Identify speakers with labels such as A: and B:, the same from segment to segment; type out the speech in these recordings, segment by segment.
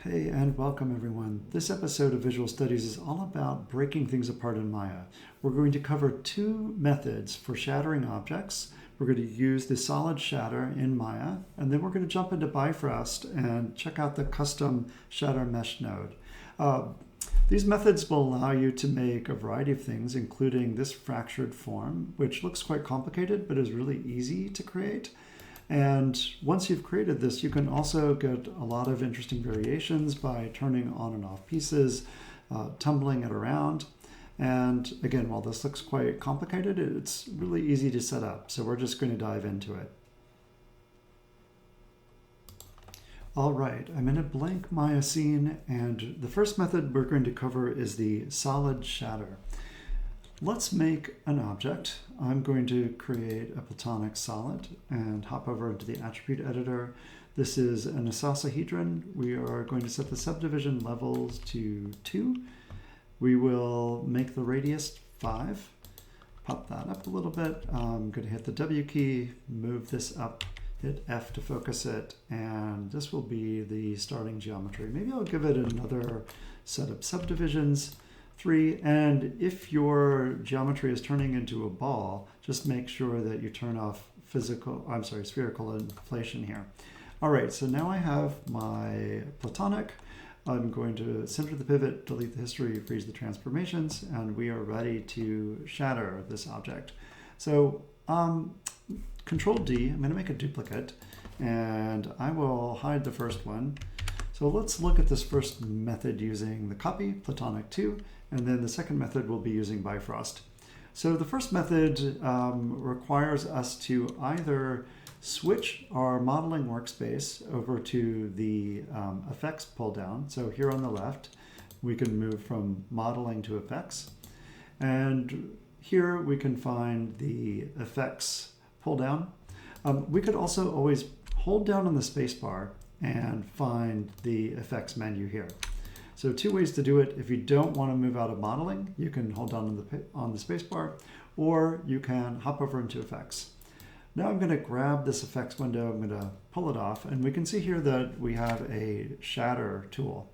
A: Hey, and welcome everyone. This episode of Visual Studies is all about breaking things apart in Maya. We're going to cover two methods for shattering objects. We're going to use the solid shatter in Maya, and then we're going to jump into Bifrost and check out the custom shatter mesh node. These methods will allow you to make a variety of things, including this fractured form, which looks quite complicated, but is really easy to create. And once you've created this, you can also get a lot of interesting variations by turning on and off pieces, tumbling it around. And again, while this looks quite complicated, it's really easy to set up. So we're just going to dive into it. All right, I'm in a blank Maya scene, and the first method we're going to cover is the solid shatter. Let's make an object. I'm going to create a platonic solid and hop over into the attribute editor. This is an isosahedron. We are going to set the subdivision levels to 2. We will make the radius 5. Pop that up a little bit. I'm going to hit the W key, move this up, hit F to focus it, and this will be the starting geometry. Maybe I'll give it another set of subdivisions. 3, and if your geometry is turning into a ball, just make sure that you turn off spherical inflation here. All right, so now I have my platonic. I'm going to center the pivot, delete the history, freeze the transformations, and we are ready to shatter this object. So Control D, I'm going to make a duplicate, and I will hide the first one. So let's look at this first method using the copy, platonic 2, and then the second method will be using Bifrost. So the first method requires us to either switch our modeling workspace over to the effects pull down. So here on the left, we can move from modeling to effects. And here we can find the effects pull down. We could also always hold down on the spacebar and find the effects menu here. So 2 ways to do it. If you don't want to move out of modeling, you can hold down on the spacebar, or you can hop over into effects. Now I'm going to grab this effects window, I'm going to pull it off, and we can see here that we have a shatter tool.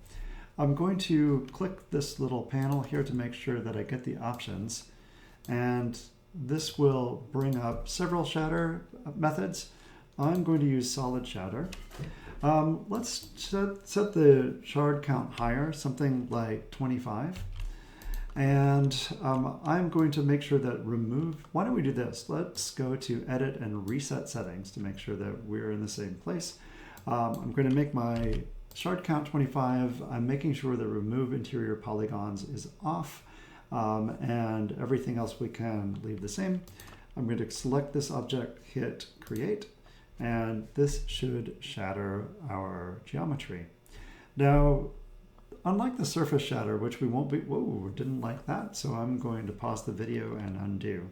A: I'm going to click this little panel here to make sure that I get the options, and this will bring up several shatter methods. I'm going to use solid shatter. Let's set the shard count higher, something like 25. And I'm going to make sure that why don't we do this? Let's go to edit and reset settings to make sure that we're in the same place. I'm going to make my shard count 25. I'm making sure that remove interior polygons is off, and everything else we can leave the same. I'm going to select this object, hit create, and this should shatter our geometry. Now, unlike the surface shatter, which we won't be, whoa, didn't like that, so I'm going to pause the video and undo.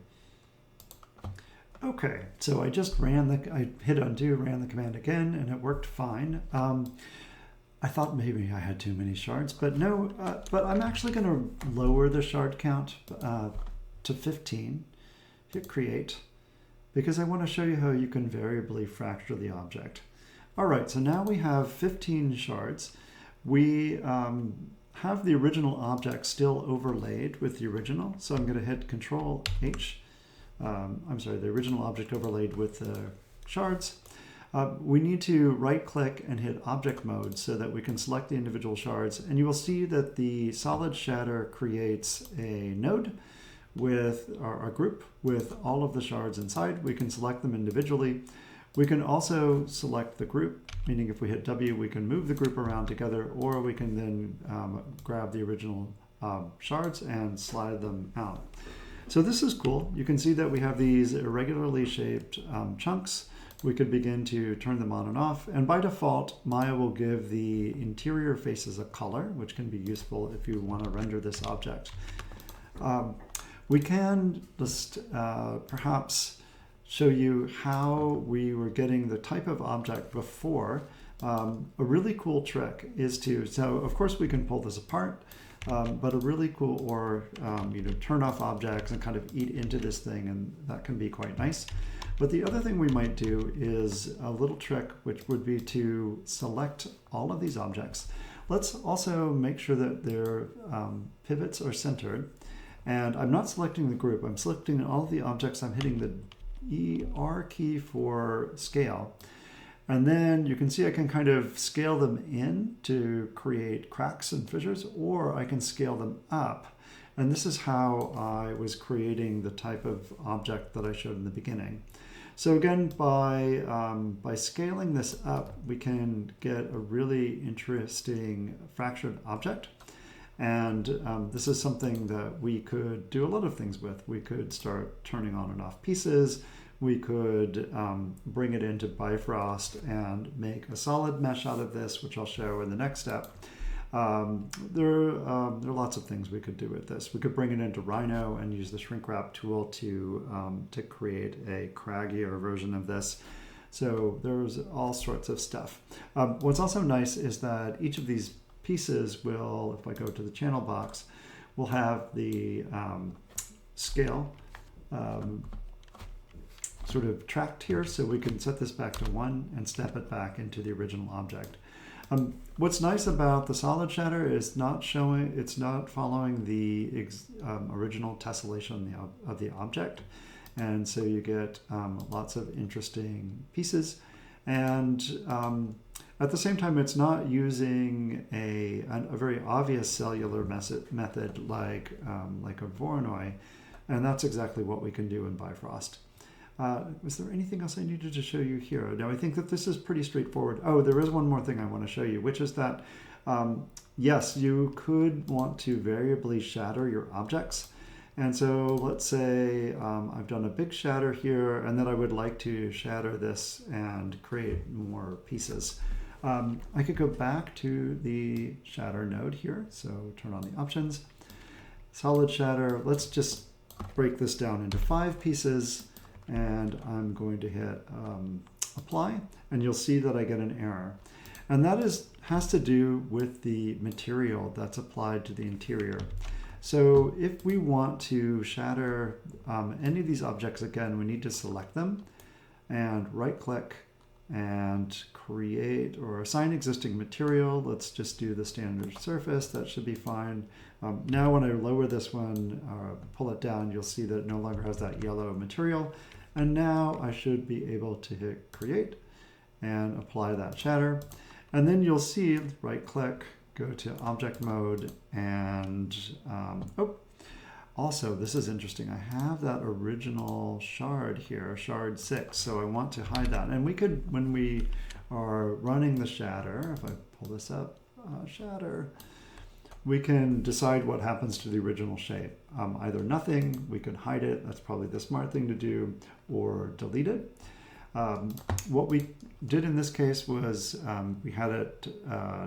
A: Okay, so I just I hit undo, ran the command again, and it worked fine. I thought maybe I had too many shards, but no, but I'm actually going to lower the shard count to 15, hit create, because I want to show you how you can variably fracture the object. All right, so now we have 15 shards. We have the original object still overlaid with the original, so I'm going to hit Control H. The original object overlaid with the shards. We need to right-click and hit Object Mode so that we can select the individual shards, and you will see that the solid shatter creates a node with a group with all of the shards inside. We can select them individually. We can also select the group, meaning if we hit W, we can move the group around together, or we can then grab the original shards and slide them out. So this is cool. You can see that we have these irregularly shaped chunks. We could begin to turn them on and off. And by default, Maya will give the interior faces a color, which can be useful if you want to render this object. We can just perhaps show you how we were getting the type of object before. A really cool trick is so of course we can pull this apart, but a really cool, turn off objects and kind of eat into this thing, and that can be quite nice. But the other thing we might do is a little trick, which would be to select all of these objects. Let's also make sure that their pivots are centered. And I'm not selecting the group. I'm selecting all the objects. I'm hitting the ER key for scale. And then you can see I can kind of scale them in to create cracks and fissures, or I can scale them up. And this is how I was creating the type of object that I showed in the beginning. So again, by scaling this up, we can get a really interesting fractured object. And this is something that we could do a lot of things with. We could start turning on and off pieces. We could bring it into Bifrost and make a solid mesh out of this, which I'll show in the next step. There are lots of things we could do with this. We could bring it into Rhino and use the shrink wrap tool to create a craggier version of this. So there's all sorts of stuff. What's also nice is that each of these pieces will, if I go to the channel box, will have the scale sort of tracked here, so we can set this back to 1 and step it back into the original object. What's nice about the solid shatter is it's not following the original tessellation of the object, and so you get lots of interesting pieces. And at the same time, it's not using a very obvious cellular method like a Voronoi, and that's exactly what we can do in Bifrost. Was there anything else I needed to show you here? Now, I think that this is pretty straightforward. Oh, there is one more thing I want to show you, which is that, yes, you could want to variably shatter your objects. And so let's say I've done a big shatter here, and then I would like to shatter this and create more pieces. I could go back to the shatter node here. So turn on the options, solid shatter. Let's just break this down into 5 pieces. And I'm going to hit apply, and you'll see that I get an error. And that has to do with the material that's applied to the interior. So if we want to shatter any of these objects again, we need to select them and right click and create or assign existing material. Let's just do the standard surface. That should be fine. Now when I lower this one, pull it down, you'll see that it no longer has that yellow material. And now I should be able to hit create and apply that shatter. And then you'll see, right click, go to object mode, and also this is interesting. I have that original shard here, shard 6, so I want to hide that. And we could, when we are running the shatter, if I pull this up, shatter, we can decide what happens to the original shape. Either nothing, we could hide it, that's probably the smart thing to do, or delete it. What we did in this case was we had it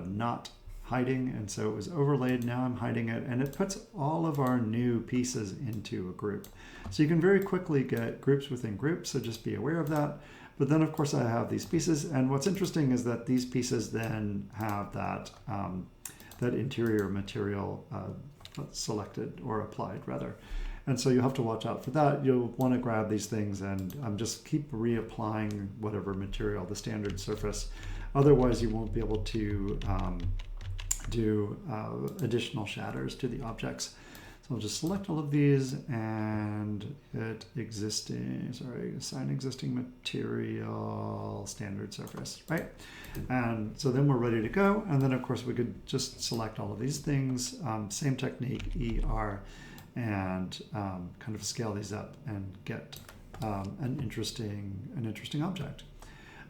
A: not hiding, and so it was overlaid. Now I'm hiding it, and it puts all of our new pieces into a group. So you can very quickly get groups within groups, so just be aware of that. But then of course I have these pieces, and what's interesting is that these pieces then have that that interior material selected or applied rather. And so you'll have to watch out for that. You'll want to grab these things and just keep reapplying whatever material, the standard surface. Otherwise you won't be able to do additional shatters to the objects. So I'll just select all of these and hit assign existing material, standard surface, right? And so then we're ready to go. And then of course we could just select all of these things, same technique, ER, and kind of scale these up and get an interesting object.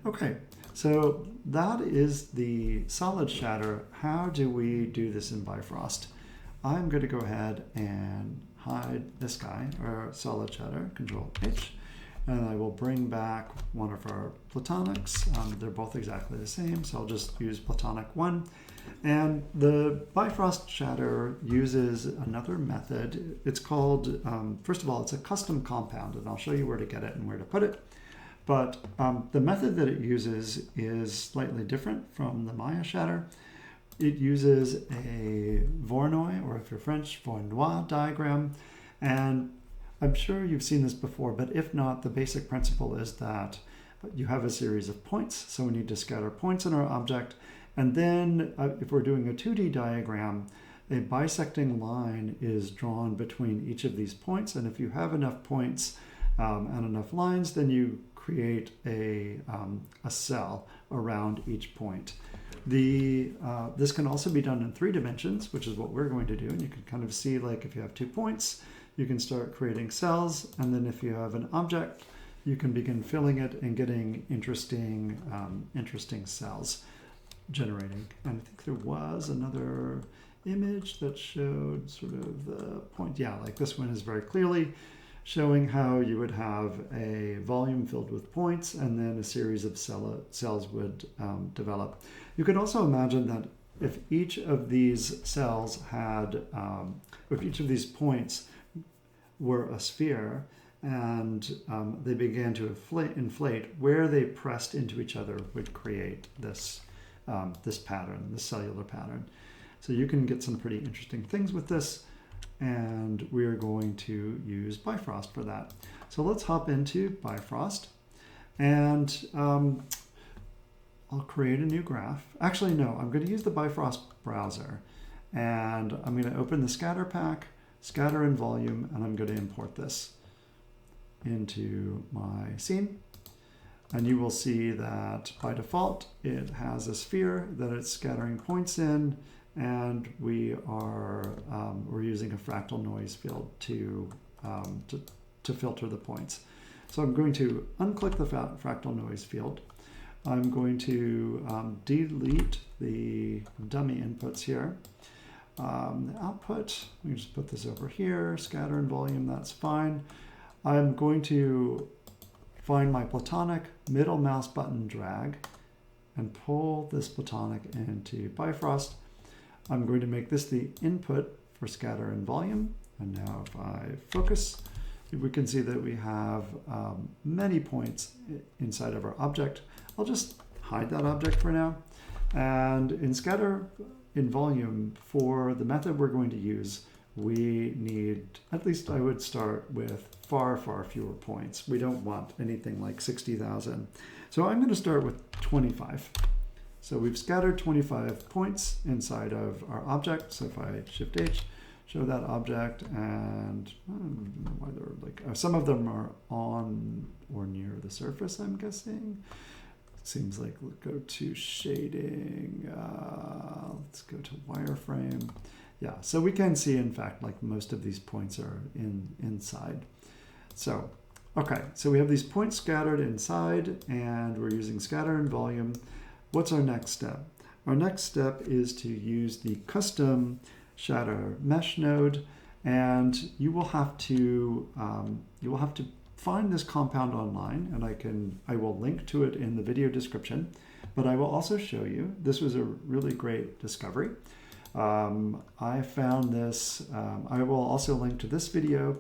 A: Okay, so that is the solid shatter. How do we do this in Bifrost? I'm going to go ahead and hide this guy, or solid shatter, Control H, and I will bring back one of our platonics. They're both exactly the same, so I'll just use platonic 1. And the Bifrost shatter uses another method. It's called, first of all, it's a custom compound, and I'll show you where to get it and where to put it. But the method that it uses is slightly different from the Maya shatter. It uses a Voronoi, or if you're French, Voronoi diagram. And I'm sure you've seen this before, but if not, the basic principle is that you have a series of points. So we need to scatter points in our object. And then if we're doing a 2D diagram, a bisecting line is drawn between each of these points. And if you have enough points and enough lines, then you create a cell around each point. This can also be done in 3 dimensions, which is what we're going to do. And you can kind of see, like, if you have 2 points, you can start creating cells. And then if you have an object, you can begin filling it and getting interesting cells generating. And I think there was another image that showed sort of the point. Yeah, like this one is very clearly showing how you would have a volume filled with points and then a series of cells would develop. You could also imagine that if each of these cells had, if each of these points were a sphere and they began to inflate, where they pressed into each other would create this pattern, this cellular pattern. So you can get some pretty interesting things with this, and we're going to use Bifrost for that. So let's hop into Bifrost, and I'll create a new graph. Actually, no, I'm going to use the Bifrost browser, and I'm going to open the scatter pack, scatter and volume, and I'm going to import this into my scene. And you will see that by default, it has a sphere that it's scattering points in, and we're using a fractal noise field to filter the points. So I'm going to unclick the fractal noise field. I'm going to delete the dummy inputs here. The output, let me just put this over here, scatter and volume, that's fine. I'm going to find my platonic, middle mouse button drag, and pull this platonic into Bifrost. I'm going to make this the input for scatter and volume. And now if I focus, we can see that we have many points inside of our object. I'll just hide that object for now. And in scatter in volume, for the method we're going to use, we need, at least I would start with far, far fewer points. We don't want anything like 60,000. So I'm going to start with 25. So we've scattered 25 points inside of our object. So if I Shift H, show that object, and I don't know why they're like, some of them are on or near the surface, I'm guessing. Seems like we'll go to shading. Let's go to wireframe. Yeah, so we can see, in fact, like most of these points are inside. So, okay, so we have these points scattered inside, and we're using scatter and volume. What's our next step? Our next step is to use the custom Shatter mesh node, and you will have to find this compound online, and I will link to it in the video description. But I will also show you. This was a really great discovery. I found this. I will also link to this video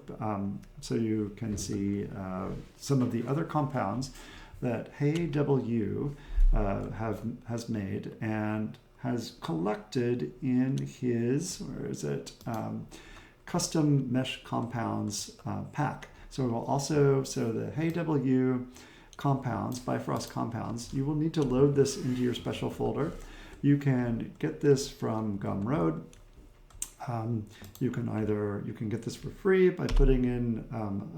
A: so you can see some of the other compounds that Hyuu has made and has collected in his, where is it, custom mesh compounds pack. So we'll also, so the Hyuu compounds, Bifrost compounds, you will need to load this into your special folder. You can get this from Gumroad. You can get this for free by putting in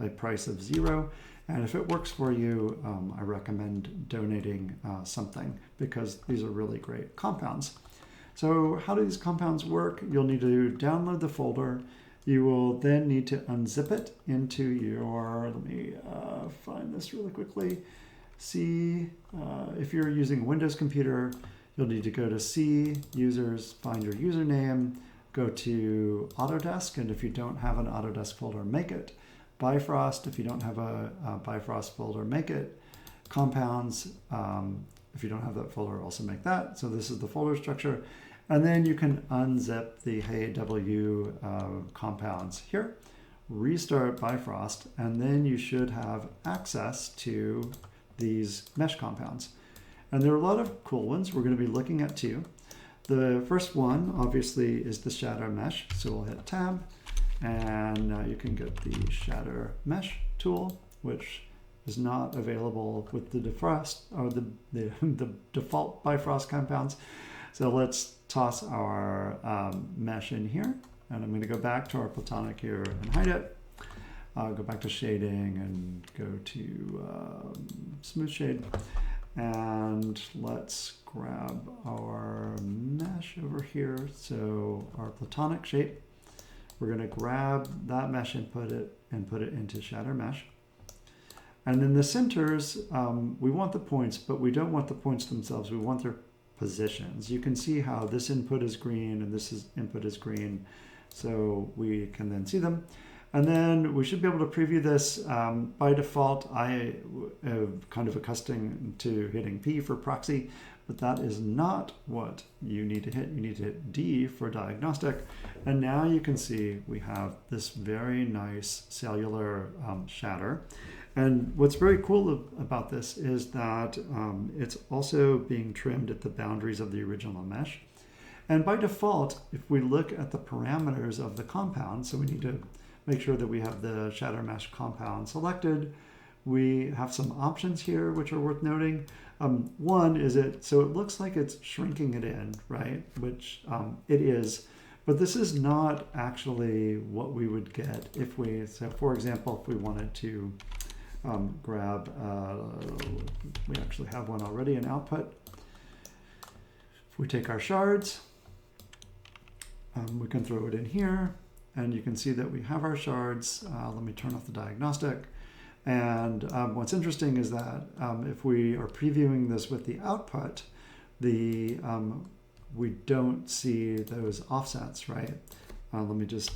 A: a price of 0. And if it works for you, I recommend donating something, because these are really great compounds. So how do these compounds work? You'll need to download the folder. You will then need to unzip it into your, let me find this really quickly. C, if you're using a Windows computer, you'll need to go to C, users, find your username, go to Autodesk, and if you don't have an Autodesk folder, make it. Bifrost, if you don't have a Bifrost folder, make it. Compounds, if you don't have that folder, also make that. So this is the folder structure. And then you can unzip the Hyuu compounds here, restart Bifrost, and then you should have access to these mesh compounds. And there are a lot of cool ones. We're going to be looking at 2. The first one, obviously, is the Shatter mesh. So we'll hit Tab, and now you can get the Shatter mesh tool, which is not available with the Bifrost or the default Bifrost compounds. So let's toss our mesh in here. And I'm going to go back to our platonic here and hide it. Go back to shading and go to smooth shade. And let's grab our mesh over here. So our platonic shape, we're going to grab that mesh and put it into Shatter Mesh. And then the centers, we want the points, but we don't want the points themselves. We want their positions. You can see how this input is green and this input is green. So we can then see them. And then we should be able to preview this. By default, I am kind of accustomed to hitting P for proxy, but that is not what you need to hit. You need to hit D for diagnostic. And now you can see we have this very nice cellular shatter. And what's very cool about this is that it's also being trimmed at the boundaries of the original mesh. And by default, if we look at the parameters of the compound, so we need to make sure that we have the Shatter Mesh compound selected. We have some options here which are worth noting. One is so it looks like it's shrinking it in, right? Which it is, but this is not actually what we would get if so for example, if we wanted to grab, we actually have one already, an output. If we take our shards, we can throw it in here. And you can see that we have our shards. Let me turn off the diagnostic. And what's interesting is that if we are previewing this with the output, we don't see those offsets, right? Let me just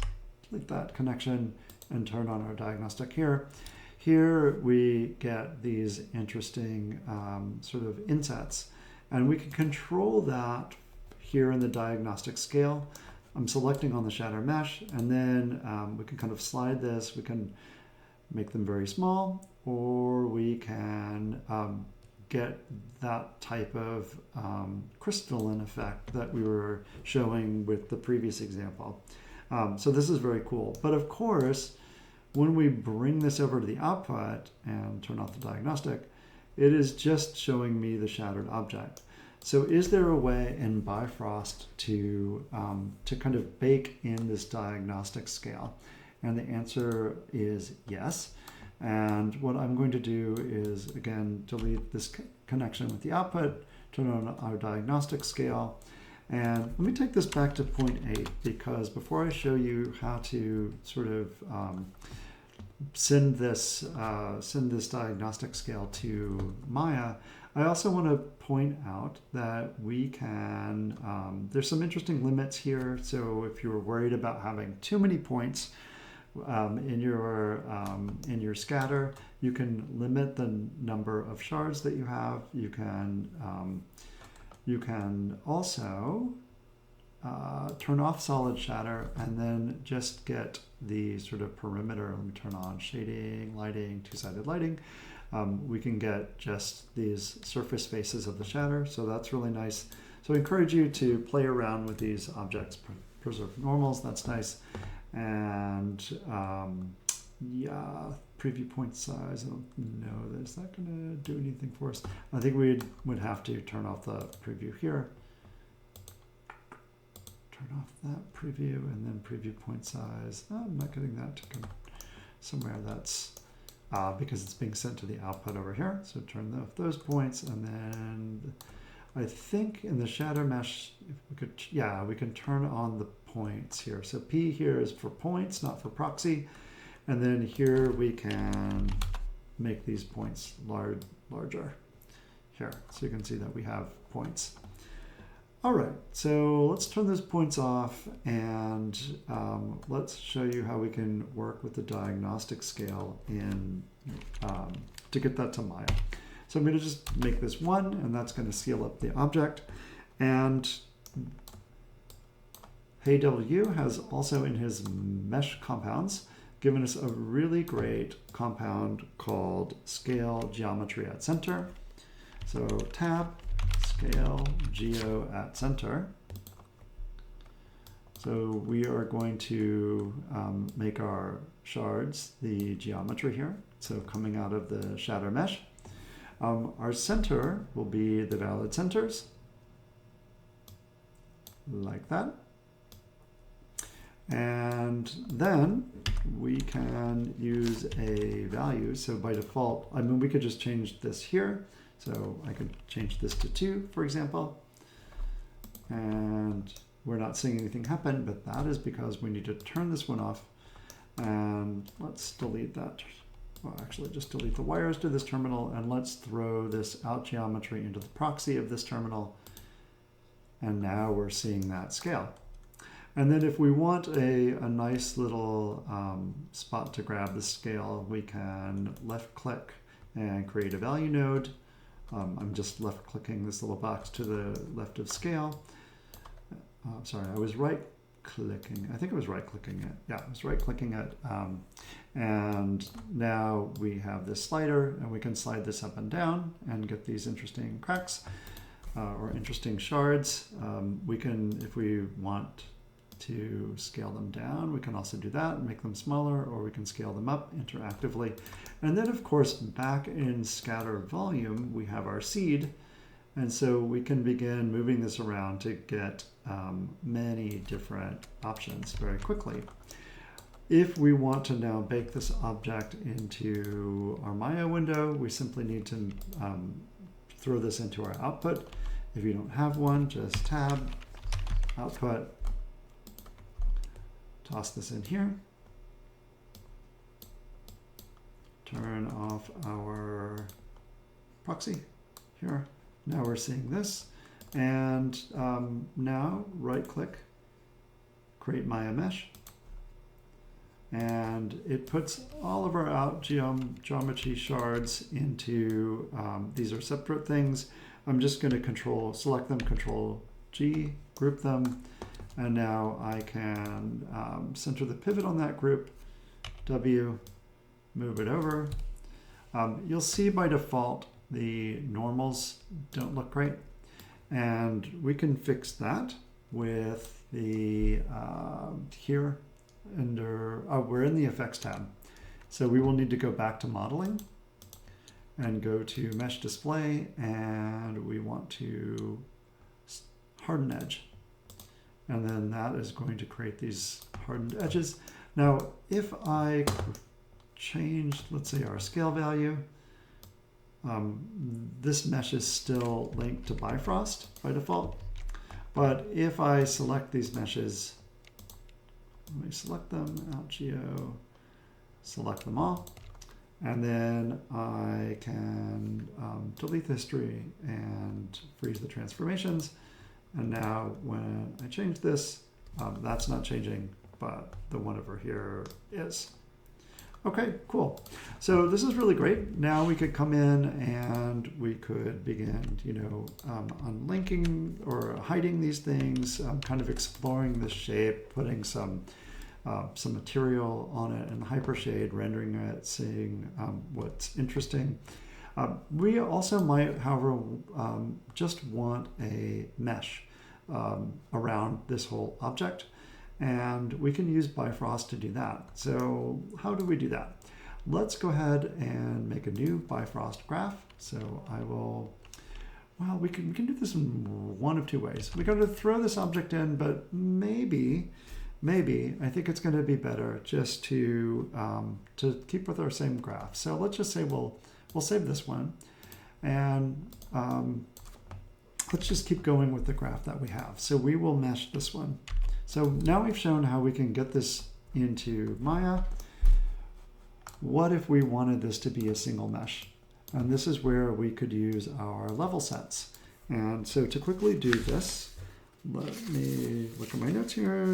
A: delete that connection and turn on our diagnostic here. Here we get these interesting sort of insets. And we can control that here in the diagnostic scale. I'm selecting on the Shatter Mesh, and then we can kind of slide this. We can make them very small, or we can get that type of crystalline effect that we were showing with the previous example. So this is very cool. But of course, when we bring this over to the output and turn off the diagnostic, it is just showing me the shattered object. So is there a way in Bifrost to kind of bake in this diagnostic scale? And the answer is yes. And what I'm going to do is, again, delete this connection with the output, turn on our diagnostic scale. And let me take this back to 0.8, because before I show you how to sort of send this diagnostic scale to Maya, I also want to point out that we can, there's some interesting limits here. So if you're worried about having too many points in your scatter, you can limit the number of shards that you have. You can also turn off solid shatter and then just get the sort of perimeter. Let me turn on shading, lighting, two-sided lighting. We can get just these surface faces of the shatter, so that's really nice. So I encourage you to play around with these objects, preserve normals, that's nice. And yeah, preview point size, I don't know, is that gonna do anything for us? I think we would have to turn off the preview here. Turn off that preview and then preview point size. Oh, I'm not getting that to come somewhere. That's because it's being sent to the output over here. So turn off those points, and then I think in the Shatter Mesh, if we could, yeah, we can turn on the points here. So P here is for points, not for proxy. And then here we can make these points larger here. So you can see that we have points. All right, so let's turn those points off, and let's show you how we can work with the diagnostic scale to get that to Maya. So I'm going to just make this 1, and that's going to seal up the object. And Hyuu has also in his mesh compounds given us a really great compound called Scale Geometry at Center. So tab, Scale Geo at Center. So we are going to make our shards the geometry here. So coming out of the Shatter Mesh. Our center will be the valid centers. like that. And then we can use a value. So by default, I mean, we could just change this here. So I could change this to 2, for example. And we're not seeing anything happen, but that is because we need to turn this one off. And let's delete that. Well, actually, just delete the wires to this terminal, and let's throw this out geometry into the proxy of this terminal. And now we're seeing that scale. And then if we want a nice little spot to grab the scale, we can left click and create a value node. I'm just left clicking this little box to the left of scale. Sorry, I was right clicking. I think I was right clicking it. Yeah, I was right clicking it. And now we have this slider, and we can slide this up and down and get these interesting cracks or interesting shards. We can, if we want to scale them down, we can also do that and make them smaller, or we can scale them up interactively. And then of course, back in scatter volume, we have our seed. And so we can begin moving this around to get many different options very quickly. If we want to now bake this object into our Maya window, we simply need to throw this into our output. If you don't have one, just tab, output, toss this in here, turn off our proxy here. Now we're seeing this, and now right click, create Maya mesh, and it puts all of our out geometry shards into, these are separate things. I'm just going to select them, Control G, group them, and now I can center the pivot on that group, W, move it over. You'll see by default the normals don't look great, and we can fix that with the here under we're in the effects tab, so we will need to go back to modeling and go to mesh display, and we want to harden edge, and then that is going to create these hardened edges. Now if I change, let's say, our scale value, this mesh is still linked to Bifrost by default. But if I select these meshes, let me select them, out geo, select them all, and then I can delete the history and freeze the transformations. And now when I change this, that's not changing, but the one over here is. Okay, cool. So this is really great. Now we could come in and we could begin, unlinking or hiding these things, kind of exploring the shape, putting some material on it and hypershade, rendering it, seeing what's interesting. We also might, however, just want a mesh around this whole object. And we can use Bifrost to do that. So how do we do that? Let's go ahead and make a new Bifrost graph. So I will, well, we can do this in one of two ways. We're going to throw this object in, but maybe I think it's going to be better just to keep with our same graph. So let's just say we'll save this one, and let's just keep going with the graph that we have. So we will mesh this one. So now we've shown how we can get this into Maya. What if we wanted this to be a single mesh? And this is where we could use our level sets. And so to quickly do this, let me look at my notes here.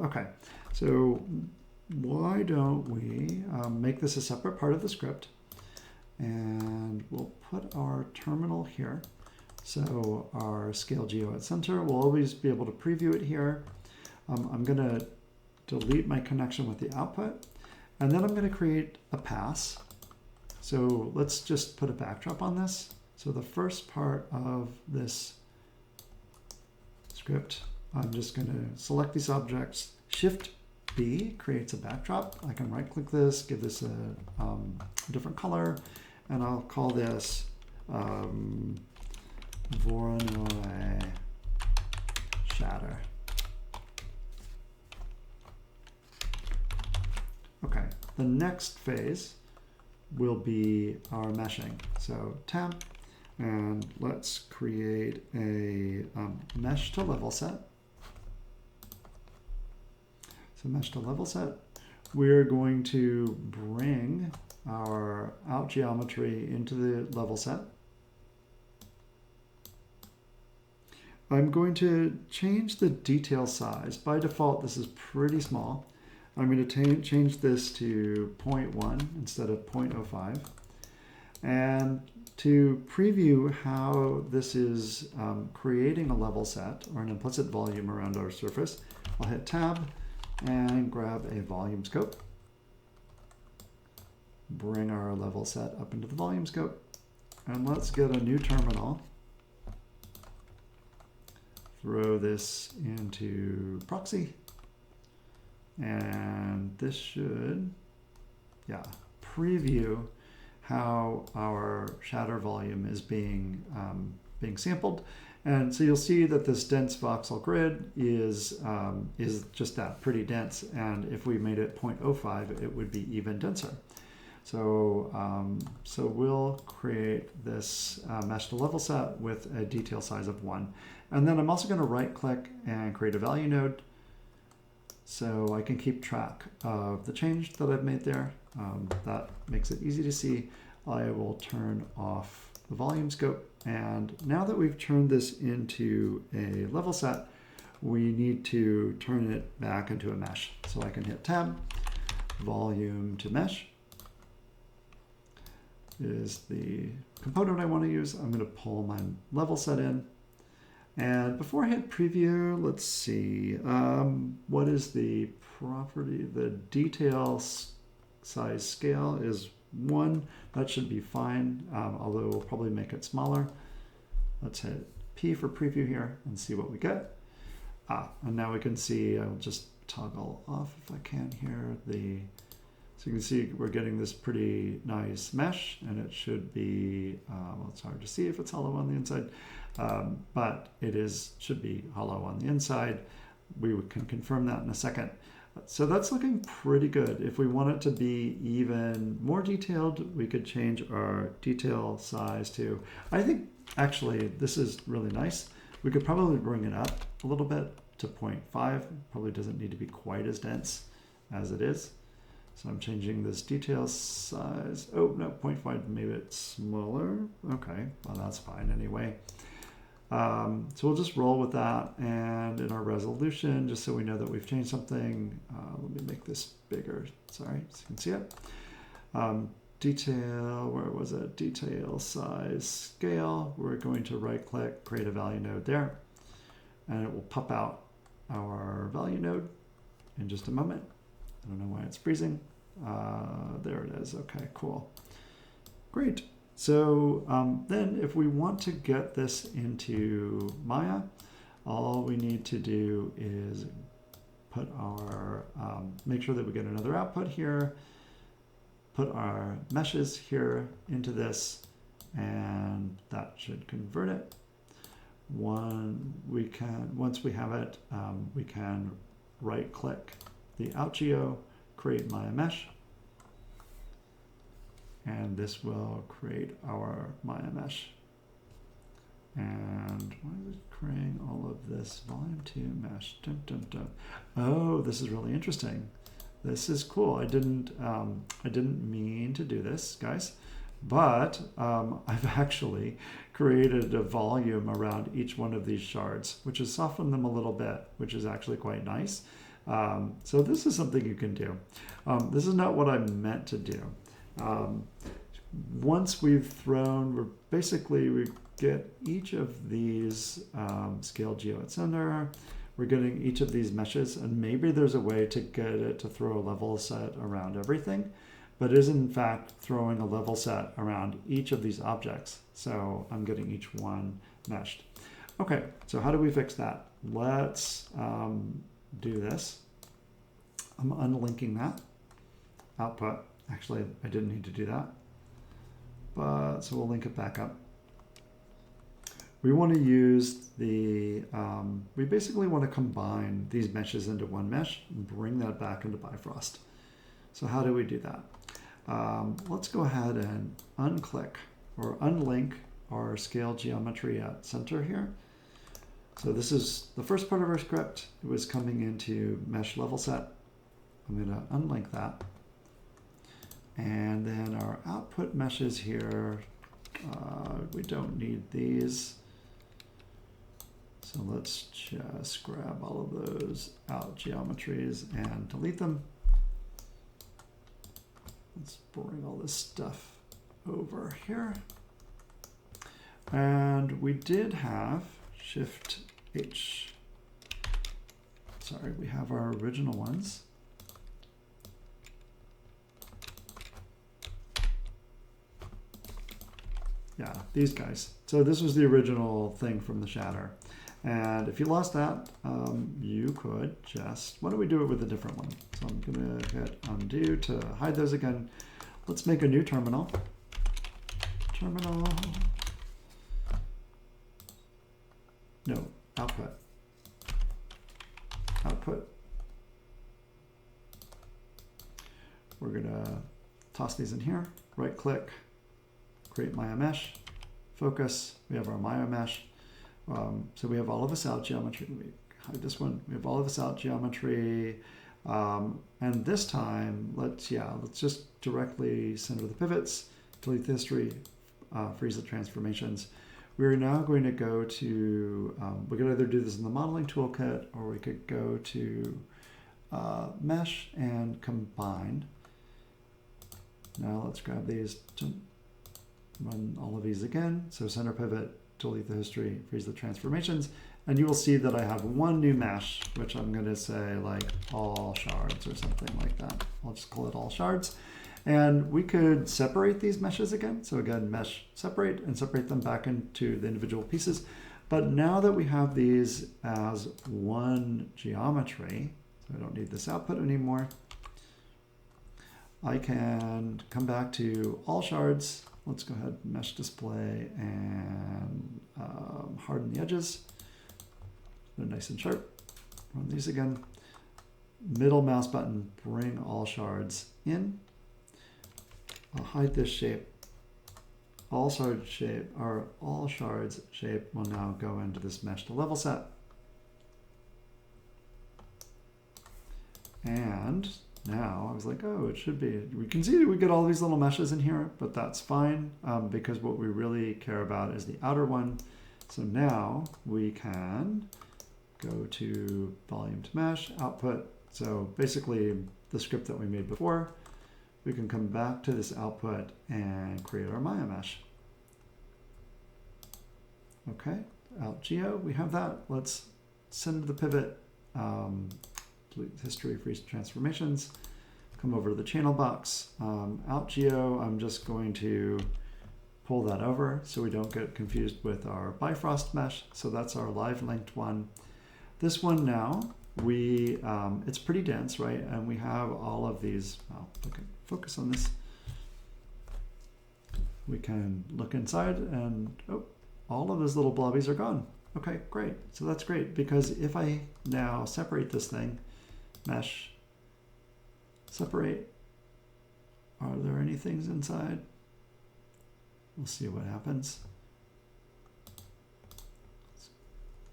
A: Okay, so why don't we make this a separate part of the script, and we'll put our terminal here. So our scale geo at center, we'll always be able to preview it here. I'm going to delete my connection with the output, and then I'm going to create a pass. So let's just put a backdrop on this. So the first part of this script, I'm just going to select these objects. Shift B creates a backdrop. I can right click this, give this a different color, and I'll call this Voronoi shatter. Okay, the next phase will be our meshing. So tab, and let's create a mesh to level set. So mesh to level set, we're going to bring our out geometry into the level set. I'm going to change the detail size. By default, this is pretty small. I'm going to change this to 0.1 instead of 0.05. And to preview how this is creating a level set or an implicit volume around our surface, I'll hit tab and grab a volume scope. Bring our level set up into the volume scope. And let's get a new terminal. Throw this into proxy. And this should, preview how our shatter volume is being sampled. And so you'll see that this dense voxel grid is just that, pretty dense. And if we made it 0.05, it would be even denser. So, so we'll create this mesh to level set with a detail size of 1. And then I'm also going to right click and create a value node so I can keep track of the change that I've made there. That makes it easy to see. I will turn off the volume scope. And now that we've turned this into a level set, we need to turn it back into a mesh. So I can hit tab, volume to mesh is the component I want to use. I'm going to pull my level set in. And before I hit preview, let's see, what is the property? The detail size scale is 1. That should be fine, although we'll probably make it smaller. Let's hit P for preview here and see what we get. And now we can see, I'll just toggle off if I can here. So you can see we're getting this pretty nice mesh, and it should be, well, it's hard to see if it's hollow on the inside, but it should be hollow on the inside. We can confirm that in a second. So that's looking pretty good. If we want it to be even more detailed, we could change our detail size to, I think actually this is really nice. We could probably bring it up a little bit to 0.5. Probably doesn't need to be quite as dense as it is. So I'm changing this detail size. Oh, no, 0.5, maybe it's smaller. Okay, well, that's fine anyway. So we'll just roll with that. And in our resolution, just so we know that we've changed something, let me make this bigger. Sorry, so you can see it. Detail, where was it? Detail size scale. We're going to right click, create a value node there. And it will pop out our value node in just a moment. I don't know why it's freezing. There it is. Okay, cool. Great. So then if we want to get this into Maya, all we need to do is put our, make sure that we get another output here, put our meshes here into this, and that should convert it. Once we have it, we can right click the out geo, create Maya mesh, and this will create our Maya mesh. And why is it creating all of this? Volume 2 mesh. Dun, dun, dun. Oh, this is really interesting. This is cool. I didn't mean to do this, guys, but I've actually created a volume around each one of these shards, which has softened them a little bit, which is actually quite nice. So this is something you can do. This is not what I meant to do. Once we've thrown, we get each of these scale geo at center. We're getting each of these meshes, and maybe there's a way to get it to throw a level set around everything, but it is in fact throwing a level set around each of these objects. So I'm getting each one meshed. Okay, so how do we fix that? Let's do this. I'm unlinking that output. Actually, I didn't need to do that, but so we'll link it back up. we want to use the, we basically want to combine these meshes into one mesh and bring that back into Bifrost. So how do we do that? Let's go ahead and unclick or unlink our scale geometry at center here. So this is the first part of our script. It was coming into mesh level set. I'm going to unlink that. And then our output meshes here, we don't need these. So let's just grab all of those out geometries and delete them. Let's bring all this stuff over here. And we did have Shift H. Sorry, we have our original ones. Yeah, these guys. So this was the original thing from the Shatter. And if you lost that, you could just, why don't we do it with a different one? So I'm going to hit undo to hide those again. Let's make a new terminal. Terminal. No, output. Output. We're going to toss these in here, right click, create Maya Mesh, focus. We have our Maya Mesh. So we have all of this out geometry. Let me hide this one. We have all of this out geometry. And this time, let's just directly center the pivots, delete the history, freeze the transformations. We're now going to go to, we could either do this in the modeling toolkit, or we could go to mesh and combine. Now let's grab these to run all of these again. So center pivot, delete the history, freeze the transformations, and you will see that I have one new mesh, which I'm going to say like all shards or something like that. I'll just call it all shards. And we could separate these meshes again. So again, mesh separate and separate them back into the individual pieces. But now that we have these as one geometry, so I don't need this output anymore, I can come back to all shards. Let's go ahead, mesh display, and harden the edges. They're nice and sharp. Run these again. Middle mouse button, bring all shards in. I'll hide this shape. All shards shape, or all shards shape will now go into this mesh to level set. And now I was like, oh, it should be. We can see we get all these little meshes in here, but that's fine because what we really care about is the outer one. So now we can go to volume to mesh, output. So basically the script that we made before, we can come back to this output and create our Maya mesh. Okay, out geo, we have that. Let's send the pivot, delete history, freeze transformations, come over to the channel box. Out geo, I'm just going to pull that over so we don't get confused with our Bifrost mesh. So that's our live linked one. This one now, it's pretty dense, right? And we have all of these, okay, focus on this. We can look inside and, oh, all of those little blobbies are gone. Okay, great. So that's great because if I now separate this thing, mesh, separate, are there any things inside? We'll see what happens.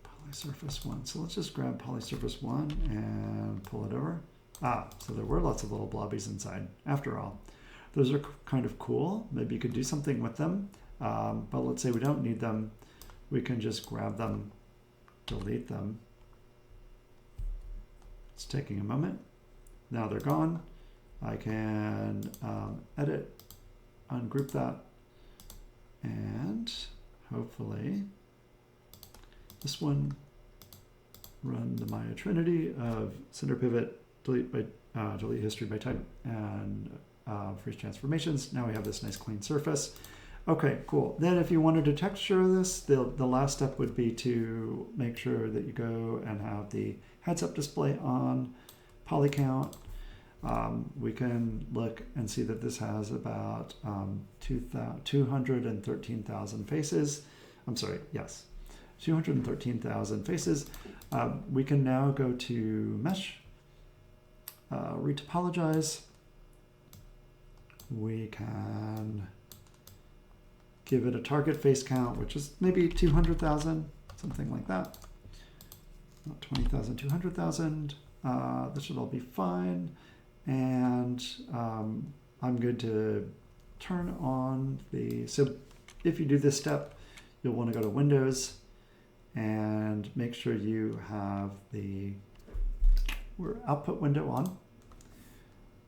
A: Polysurface 1. So let's just grab polysurface 1 and pull it over. So there were lots of little blobbies inside after all. Those are kind of cool. Maybe you could do something with them. But let's say we don't need them. We can just grab them, delete them. It's taking a moment. Now they're gone. I can edit, ungroup that, and hopefully this one, run the Maya Trinity of center pivot, delete history by type, and freeze transformations. Now we have this nice clean surface. Okay, cool. Then if you wanted to texture this, the last step would be to make sure that you go and have the heads-up display on, poly count. We can look and see that this has about 213,000 faces. I'm sorry, yes. 213,000 faces. We can now go to Mesh, Retopologize. We can give it a target face count, which is maybe 200,000, something like that. Not 20,000, 200,000. This should all be fine. And I'm going to turn on the, so if you do this step, you'll want to go to Windows and make sure you have the output window on,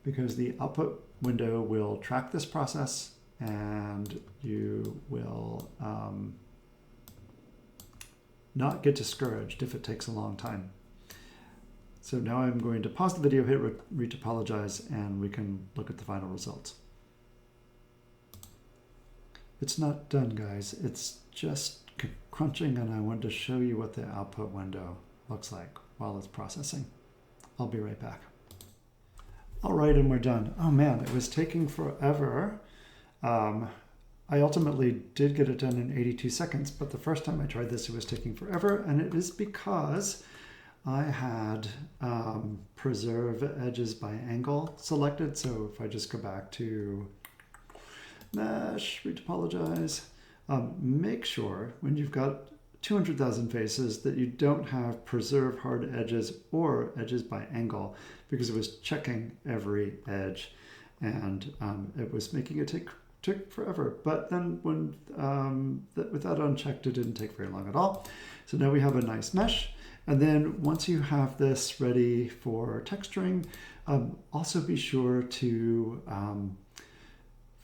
A: because the output window will track this process and you will not get discouraged if it takes a long time. So now I'm going to pause the video, hit retopologize, and we can look at the final results. It's not done, guys. It's just crunching, and I wanted to show you what the output window looks like while it's processing. I'll be right back. All right, and we're done. Oh man, it was taking forever. I ultimately did get it done in 82 seconds, but the first time I tried this, it was taking forever, and it is because I had preserve edges by angle selected. So if I just go back to Mesh, retopologize, make sure when you've got 200,000 faces that you don't have preserve hard edges or edges by angle, because it was checking every edge and it was making it take forever. But then when with that unchecked, it didn't take very long at all. So now we have a nice mesh. And then once you have this ready for texturing, also be sure to,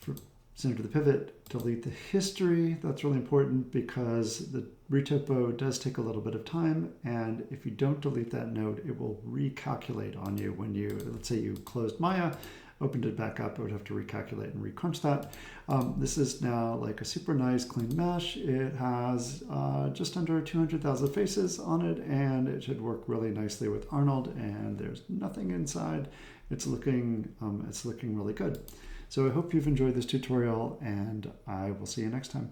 A: for center the pivot, delete the history. That's really important because the retopo does take a little bit of time. And if you don't delete that node, it will recalculate on you when you, let's say you closed Maya, opened it back up, it would have to recalculate and recrunch that. This is now like a super nice clean mesh. It has just under 200,000 faces on it, and it should work really nicely with Arnold, and there's nothing inside. It's looking really good. So I hope you've enjoyed this tutorial, and I will see you next time.